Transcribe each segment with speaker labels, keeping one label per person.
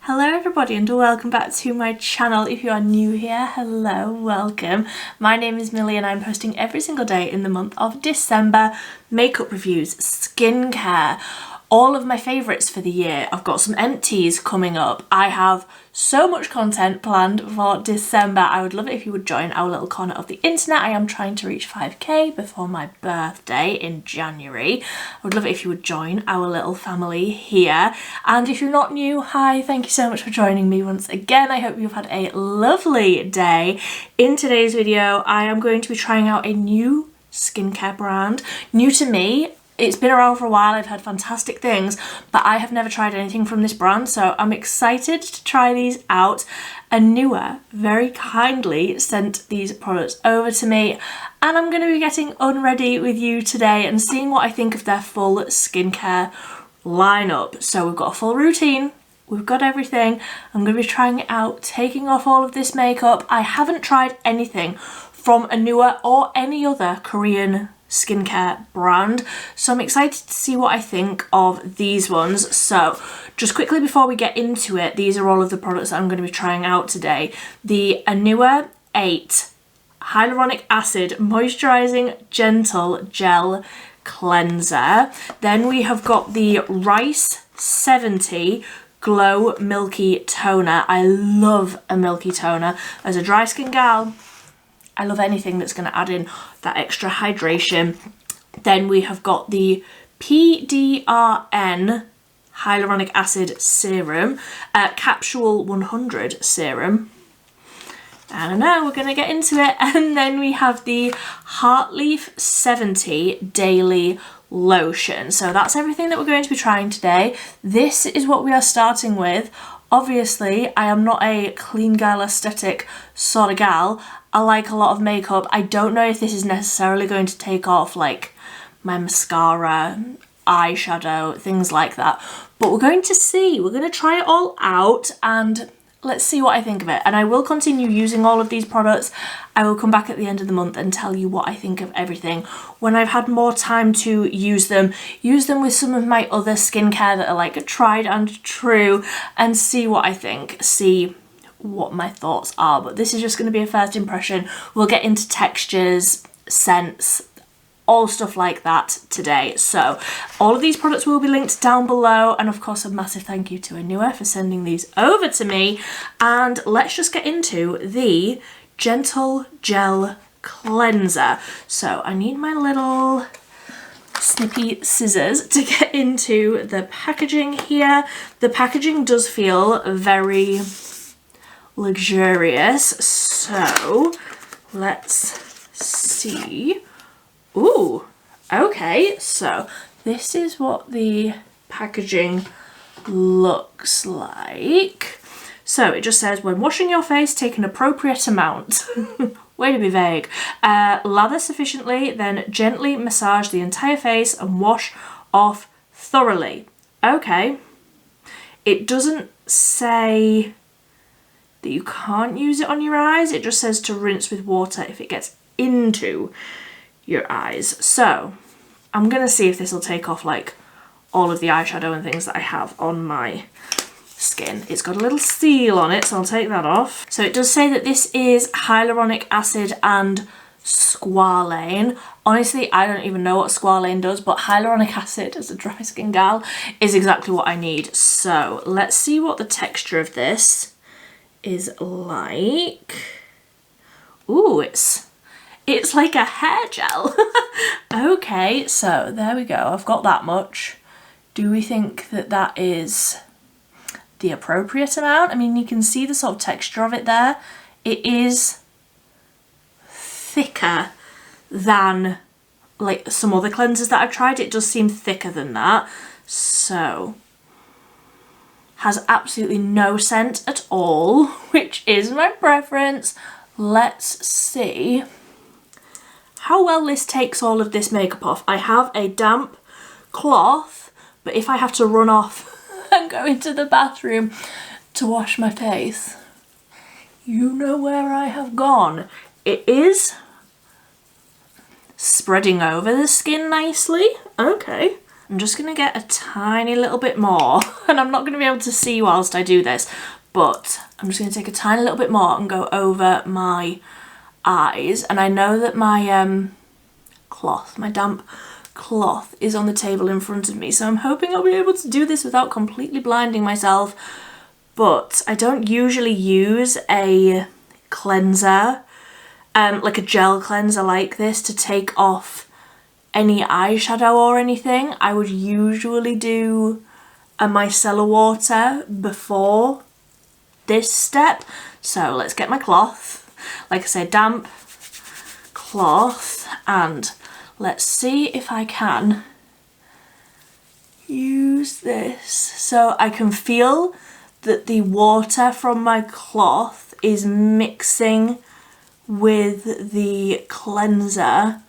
Speaker 1: Hello everybody and welcome back to my channel. If you are new here, hello, welcome. My name is Millie and I'm posting every single day in the month of December makeup reviews, skincare, all of my favourites for the year. I've got some empties coming up. I have so much content planned for December. I would love it if you would join our little corner of the internet. I am trying to reach 5k before my birthday in January. I would love it if you would join our little family here. And if you're not new, hi, thank you so much for joining me once again. I hope you've had a lovely day. In today's video, I am going to be trying out a new skincare brand, new to me. It's been around for a while, I've had fantastic things, but I have never tried anything from this brand, so I'm excited to try these out. ANUA very kindly sent these products over to me, and I'm going to be getting unready with you today and seeing what I think of their full skincare lineup. So we've got a full routine, we've got everything. I'm going to be trying it out, taking off all of this makeup. I haven't tried anything from ANUA or any other Korean skincare brand, so I'm excited to see what I think of these ones. So just quickly before we get into it, these are all of the products that I'm going to be trying out today. The ANUA 8 Hyaluronic Acid Moisturizing Gentle Gel Cleanser. Then we have got the Rice 70 Glow Milky Toner. I love a milky toner. As a dry skin gal, I love anything that's going to add in that extra hydration. Then we have got the PDRN Hyaluronic Acid Serum, Capsule 100 Serum. I don't know, we're going to get into it. And then we have the Heartleaf 70 Daily Lotion. So that's everything that we're going to be trying today. This is what we are starting with. Obviously, I am not a clean girl aesthetic sort of gal. I like a lot of makeup. I don't know if this is necessarily going to take off like my mascara, eyeshadow, things like that. But we're going to see. We're going to try it all out and let's see what I think of it. And I will continue using all of these products. I will come back at the end of the month and tell you what I think of everything when I've had more time to use them with some of my other skincare that are like a tried and true, and see what I think, see what my thoughts are. But this is just going to be a first impression. We'll get into textures, scents, all stuff like that today. So all of these products will be linked down below, and of course a massive thank you to ANUA for sending these over to me. And let's just get into the Gentle Gel Cleanser. So I need my little snippy scissors to get into the packaging here. The packaging does feel very luxurious, so let's see. Ooh, okay, so this is what the packaging looks like. So it just says, when washing your face, take an appropriate amount. Way to be vague. Lather sufficiently, then gently massage the entire face and wash off thoroughly. Okay. It doesn't say that you can't use it on your eyes. It just says to rinse with water if it gets into your eyes. So I'm gonna see if this will take off like all of the eyeshadow and things that I have on my skin. It's got a little seal on it, so I'll take that off. So it does say that this is hyaluronic acid and squalane. Honestly, I don't even know what squalane does, but hyaluronic acid as a dry skin gal is exactly what I need. So let's see what the texture of this is like. Ooh, it's like a hair gel. Okay, so there we go. I've got that much. Do we think that that is the appropriate amount? I mean, you can see the sort of texture of it there. It is thicker than like some other cleansers that I've tried. It does seem thicker than that. So has absolutely no scent at all, which is my preference. Let's see how well this takes all of this makeup off. I have a damp cloth, but if I have to run off and go into the bathroom to wash my face, you know where I have gone. It is spreading over the skin nicely. Okay, I'm just going to get a tiny little bit more, and I'm not going to be able to see whilst I do this, but I'm just going to take a tiny little bit more and go over my eyes. And I know that my cloth, my damp cloth, is on the table in front of me, so I'm hoping I'll be able to do this without completely blinding myself. But I don't usually use a cleanser, like a gel cleanser like this, to take off any eyeshadow or anything. I would usually do a micellar water before this step. So let's get my cloth, like I said, damp cloth, and let's see if I can use this so I can feel that the water from my cloth is mixing with the cleanser,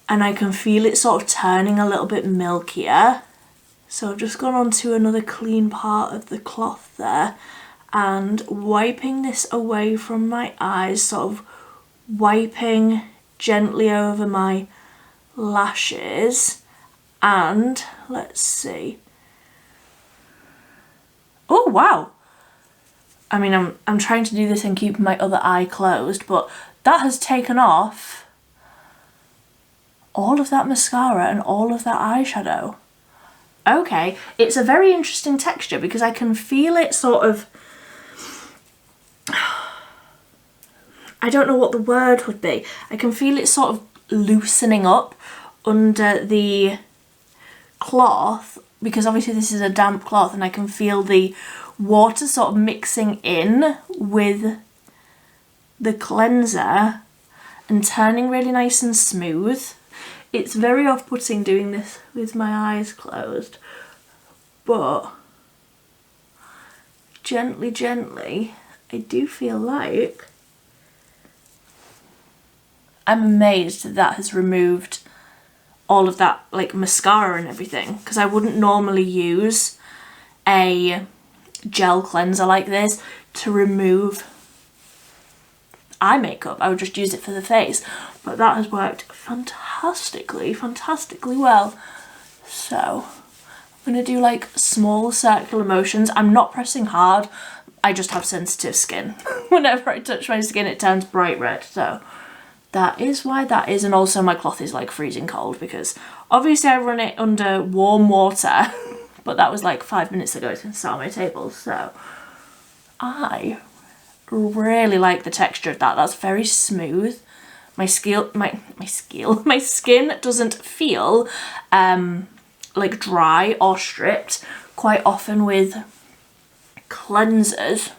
Speaker 1: and I can feel it sort of turning a little bit milkier. So I've just gone on to another clean part of the cloth there and wiping this away from my eyes, sort of wiping gently over my lashes. And let's see. Oh wow, I mean, I'm trying to do this and keep my other eye closed, but that has taken off all of that mascara and all of that eyeshadow. Okay, it's a very interesting texture because I can feel it sort of, I don't know what the word would be. I can feel it sort of loosening up under the cloth, because obviously this is a damp cloth, and I can feel the water sort of mixing in with the cleanser and turning really nice and smooth. It's very off-putting doing this with my eyes closed, but gently, gently, I do feel like I'm amazed that that has removed all of that like mascara and everything, because I wouldn't normally use a gel cleanser like this to remove eye makeup. I would just use it for the face, but that has worked fantastically well. So I'm gonna do like small circular motions. I'm not pressing hard, I just have sensitive skin. Whenever I touch my skin it turns bright red, so that is why that is. And also my cloth is like freezing cold because obviously I run it under warm water but that was like 5 minutes ago since I sat on my table. So I really like the texture of that. That's very smooth. My skin doesn't feel like dry or stripped. Quite often with cleansers,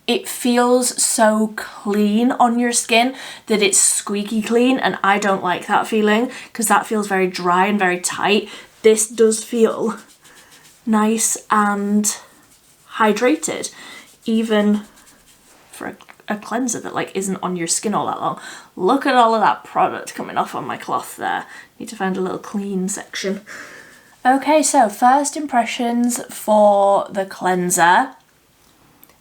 Speaker 1: it feels so clean on your skin that it's squeaky clean, and I don't like that feeling because that feels very dry and very tight. This does feel nice and hydrated, even for a cleanser that like isn't on your skin all that long. Look at all of that product coming off on my cloth there. Need to find a little clean section. Okay, so first impressions for the cleanser.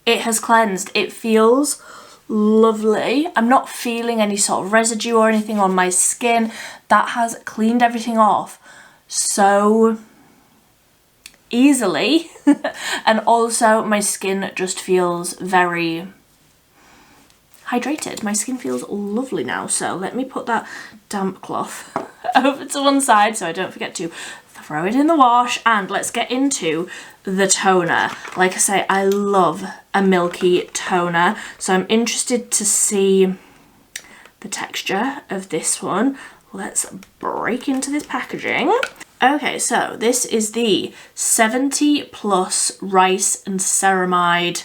Speaker 1: It has cleansed. It feels lovely. I'm not feeling any sort of residue or anything on my skin. That has cleaned everything off so easily. And also my skin just feels very hydrated. My skin feels lovely now. So let me put that damp cloth over to one side so I don't forget to throw it in the wash, and let's get into the toner. Like I say, I love a milky toner, so I'm interested to see the texture of this one. Let's break into this packaging. Okay, so this is the 70 plus rice ceramide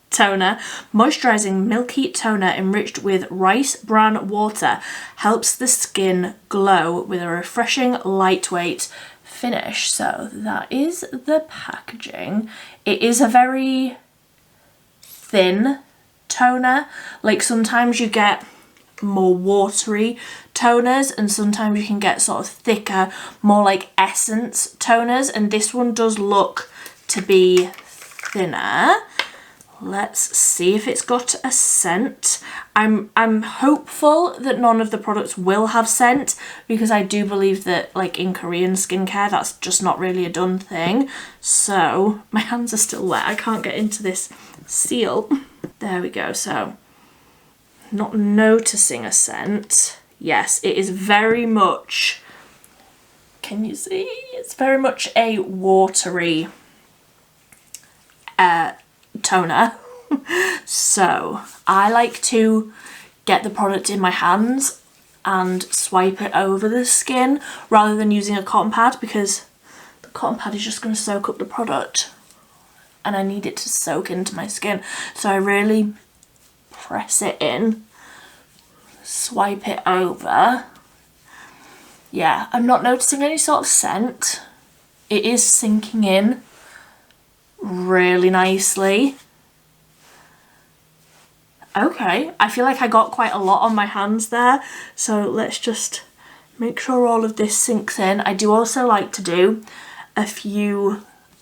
Speaker 1: toner. Moisturizing milky toner enriched with rice bran water helps the skin glow with a refreshing lightweight finish. So that is the packaging. It is a very thin toner. Like sometimes you get more watery toners and sometimes you can get sort of thicker, more like essence toners, and this one does look to be thinner. Let's see if it's got a scent. I'm hopeful that none of the products will have scent, because I do believe that, like, in Korean skincare, that's just not really a done thing. So my hands are still wet. I can't get into this seal. There we go. So not noticing a scent. Yes, it is very much, can you see? It's very much a watery toner. So I like to get the product in my hands and swipe it over the skin rather than using a cotton pad, because the cotton pad is just going to soak up the product and I need it to soak into my skin. So I really press it in, swipe it over. Yeah, I'm not noticing any sort of scent. It is sinking in really nicely. Okay, I feel like I got quite a lot on my hands there, so let's just make sure all of this sinks in. I do also like to do a few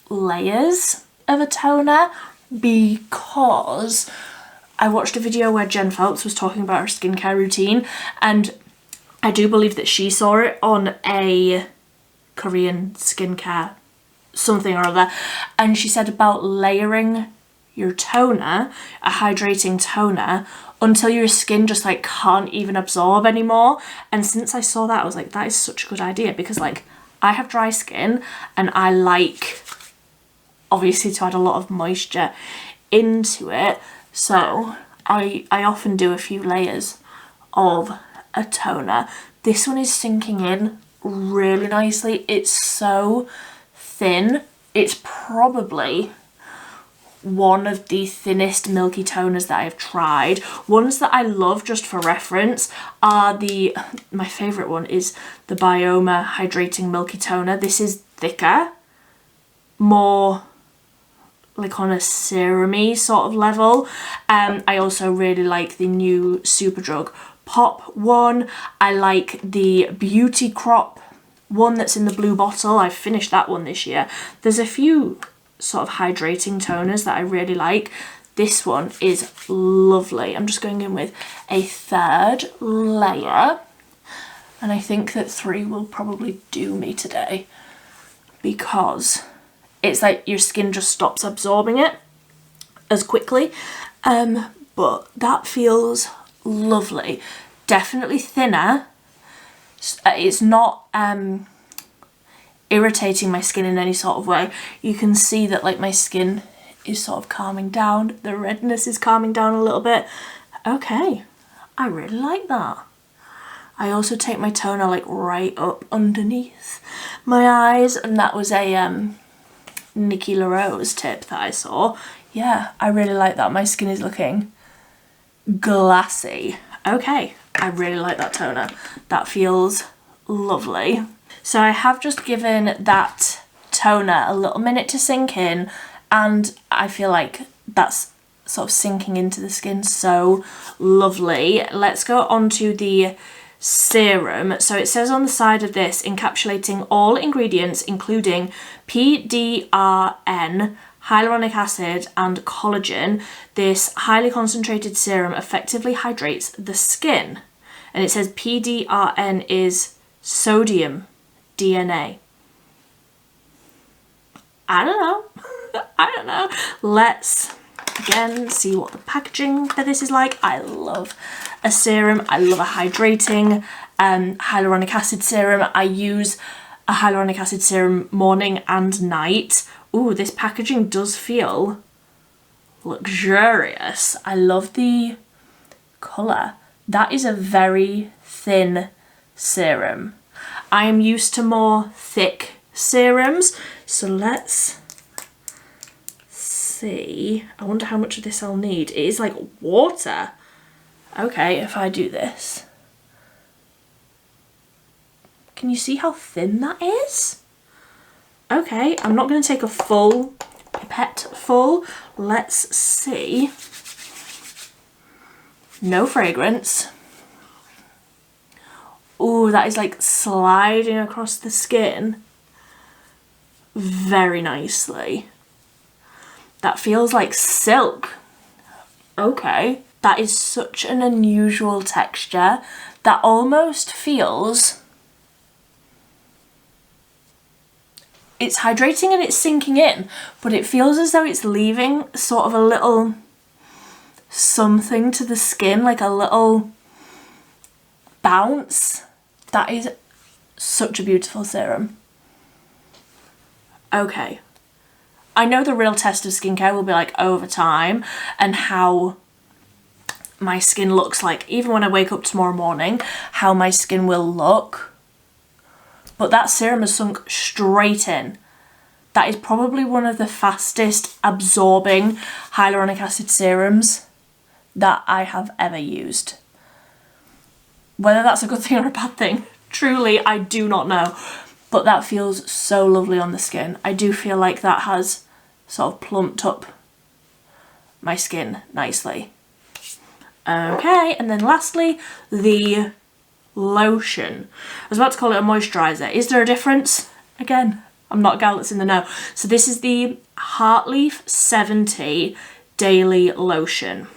Speaker 1: layers of a toner, because I watched a video where Jen Phelps was talking about her skincare routine, and I do believe that she saw it on a Korean skincare something or other, and she said about layering your toner, a hydrating toner, until your skin just like can't even absorb anymore. And since I saw that, I was like, that is such a good idea, because like I have dry skin and I like obviously to add a lot of moisture into it, so I often do a few layers of a toner. This one is sinking in really nicely. It's so thin. It's probably one of the thinnest milky toners that I've tried. Ones that I love, just for reference, are my favourite one is the Bioma Hydrating Milky Toner. This is thicker, more like on a serum-y sort of level. I also really like the new Superdrug Pop one. I like the Beauty Crop one that's in the blue bottle. I've finished that one this year. There's a few sort of hydrating toners that I really like. This one is lovely. I'm just going in with a third layer, and I think that 3 will probably do me today, because it's like your skin just stops absorbing it as quickly. But that feels lovely. Definitely thinner. It's not irritating my skin in any sort of way. You can see that like my skin is sort of calming down. The redness is calming down a little bit. Okay, I really like that. I also take my toner like right up underneath my eyes, and that was a Nikki LaRose tip that I saw. Yeah, I really like that. My skin is looking glassy. Okay, I really like that toner. That feels lovely. So I have just given that toner a little minute to sink in, and I feel like that's sort of sinking into the skin so lovely. Let's go on to the serum. So it says on the side of this, encapsulating all ingredients including PDRN, hyaluronic acid and collagen, this highly concentrated serum effectively hydrates the skin. And it says PDRN is sodium DNA. I don't know. I don't know. Let's again see what the packaging for this is like. I love a serum. I love a hydrating hyaluronic acid serum. I use a hyaluronic acid serum morning and night. Ooh, this packaging does feel luxurious. I love the colour. That is a very thin serum. I am used to more thick serums, so let's see. I wonder how much of this I'll need. It is like water. Okay, if I do this. Can you see how thin that is? Okay, I'm not going to take a full pipette full. Let's see. No fragrance. Ooh, that is like sliding across the skin very nicely. That feels like silk. Okay, that is such an unusual texture that almost feels, it's hydrating and it's sinking in, but it feels as though it's leaving sort of a little something to the skin, like a little bounce. That is such a beautiful serum. Okay, I know the real test of skincare will be like over time and how my skin looks like, even when I wake up tomorrow morning, how my skin will look. But that serum has sunk straight in. That is probably one of the fastest absorbing hyaluronic acid serums that I have ever used. Whether that's a good thing or a bad thing, truly, I do not know. But that feels so lovely on the skin. I do feel like that has sort of plumped up my skin nicely. Okay, and then lastly, the lotion. I was about to call it a moisturiser. Is there a difference? Again, I'm not a gal that's in the know. So this is the Heartleaf 70 Daily Lotion.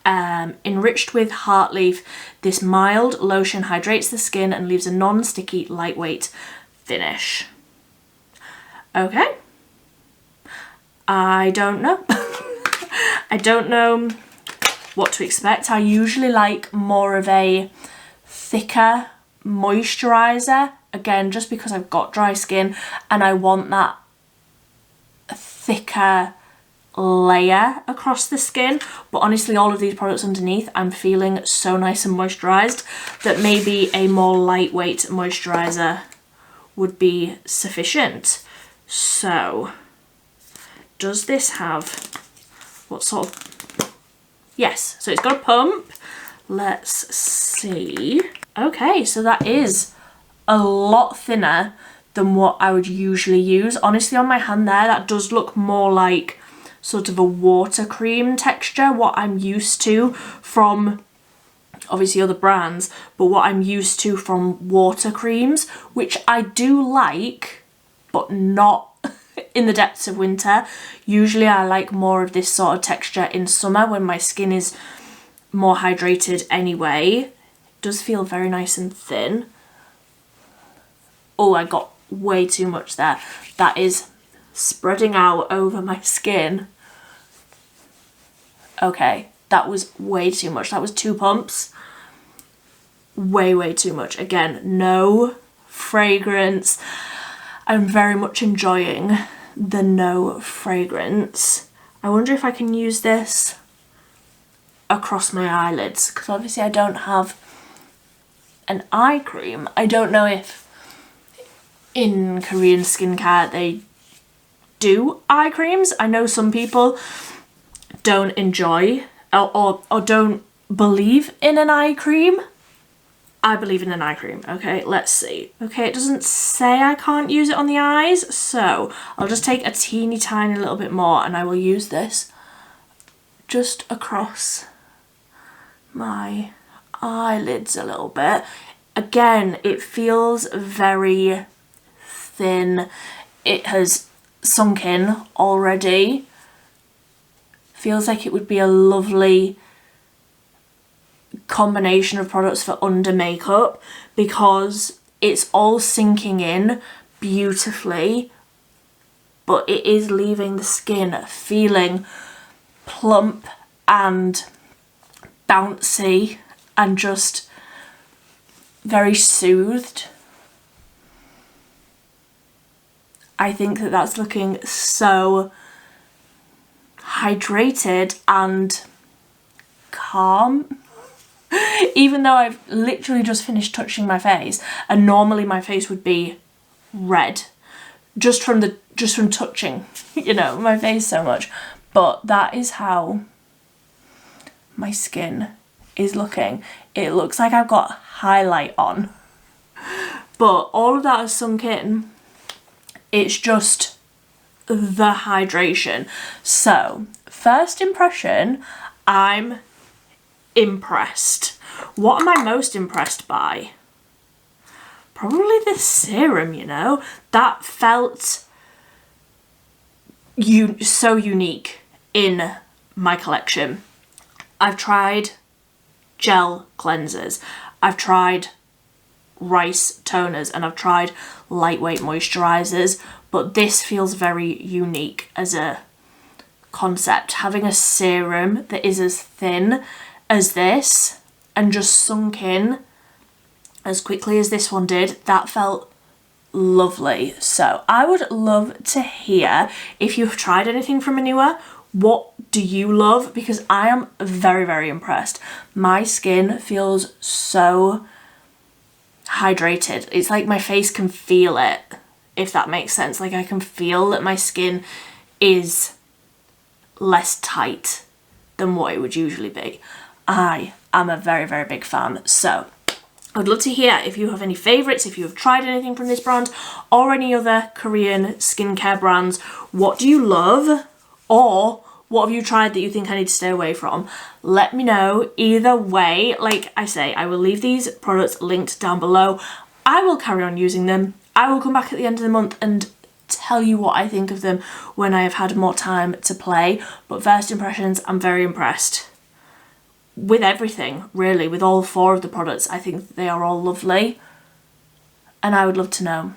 Speaker 1: Enriched with Heartleaf, this mild lotion hydrates the skin and leaves a non-sticky, lightweight finish. Okay. I don't know. I don't know what to expect. I usually like more of a thicker moisturiser, again, just because I've got dry skin and I want that thicker layer across the skin. But honestly, all of these products underneath, I'm feeling so nice and moisturised that maybe a more lightweight moisturiser would be sufficient. So, does this have, what sort of, yes, so it's got a pump. Let's see. Okay, so that is a lot thinner than what I would usually use. Honestly, on my hand there, that does look more like sort of a water cream texture, what I'm used to from obviously other brands, but what I'm used to from water creams, which I do like, but not in the depths of winter. Usually I like more of this sort of texture in summer when my skin is more hydrated anyway. It does feel very nice and thin. Oh, I got way too much there. That is spreading out over my skin. Okay, that was way too much. That was 2 pumps. Way too much. Again, no fragrance. I'm very much enjoying the no fragrance. I wonder if I can use this across my eyelids, because obviously I don't have an eye cream. I don't know if in Korean skincare they do eye creams. I know some people don't enjoy or don't believe in an eye cream. I believe in an eye cream. Okay, let's see. Okay, it doesn't say I can't use it on the eyes, so I'll just take a teeny tiny little bit more and I will use this just across my eyelids a little bit. Again, it feels very thin. It has sunk in already. Feels like it would be a lovely combination of products for under makeup because it's all sinking in beautifully, but it is leaving the skin feeling plump and bouncy and just very soothed. I think that that's looking so hydrated and calm. Even though I've literally just finished touching my face, and normally my face would be red just from touching, you know, my face so much. But that is how my skin is looking. It looks like I've got highlight on, but all of that has sunk in. It's just the hydration. So, first impression, I'm impressed. What am I most impressed by? Probably the serum, you know? That felt so unique in my collection. I've tried gel cleansers, I've tried rice toners, and I've tried lightweight moisturizers, but this feels very unique as a concept. Having a serum that is as thin as this and just sunk in as quickly as this one did, that felt lovely. So I would love to hear if you've tried anything from ANUA. What do you love? Because I am very, very impressed. My skin feels so hydrated. It's like my face can feel it, if that makes sense. Like I can feel that my skin is less tight than what it would usually be. I am a very, very big fan. So I'd love to hear if you have any favourites, if you have tried anything from this brand or any other Korean skincare brands. What do you love? Or what have you tried that you think I need to stay away from? Let me know. Either way, like I say, I will leave these products linked down below. I will carry on using them. I will come back at the end of the month and tell you what I think of them when I have had more time to play. But first impressions, I'm very impressed with everything, really, with all 4 of the products. I think they are all lovely, and I would love to know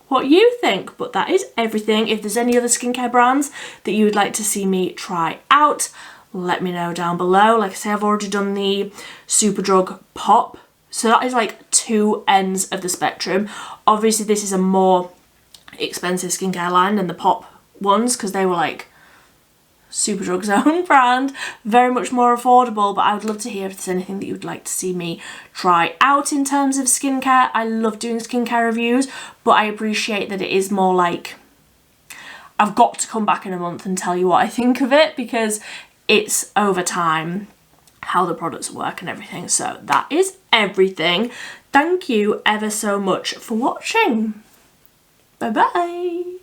Speaker 1: what you think. But that is everything. If there's any other skincare brands that you would like to see me try out, let me know down below. Like I say, I've already done the Superdrug Pop, so that is like 2 ends of the spectrum. Obviously this is a more expensive skincare line than the Pop ones, because they were like Superdrug's own brand, very much more affordable. But I would love to hear if there's anything that you would like to see me try out in terms of skincare. I love doing skincare reviews, but I appreciate that it is more like I've got to come back in a month and tell you what I think of it, because it's over time how the products work and everything. So that is everything. Thank you ever so much for watching. Bye bye.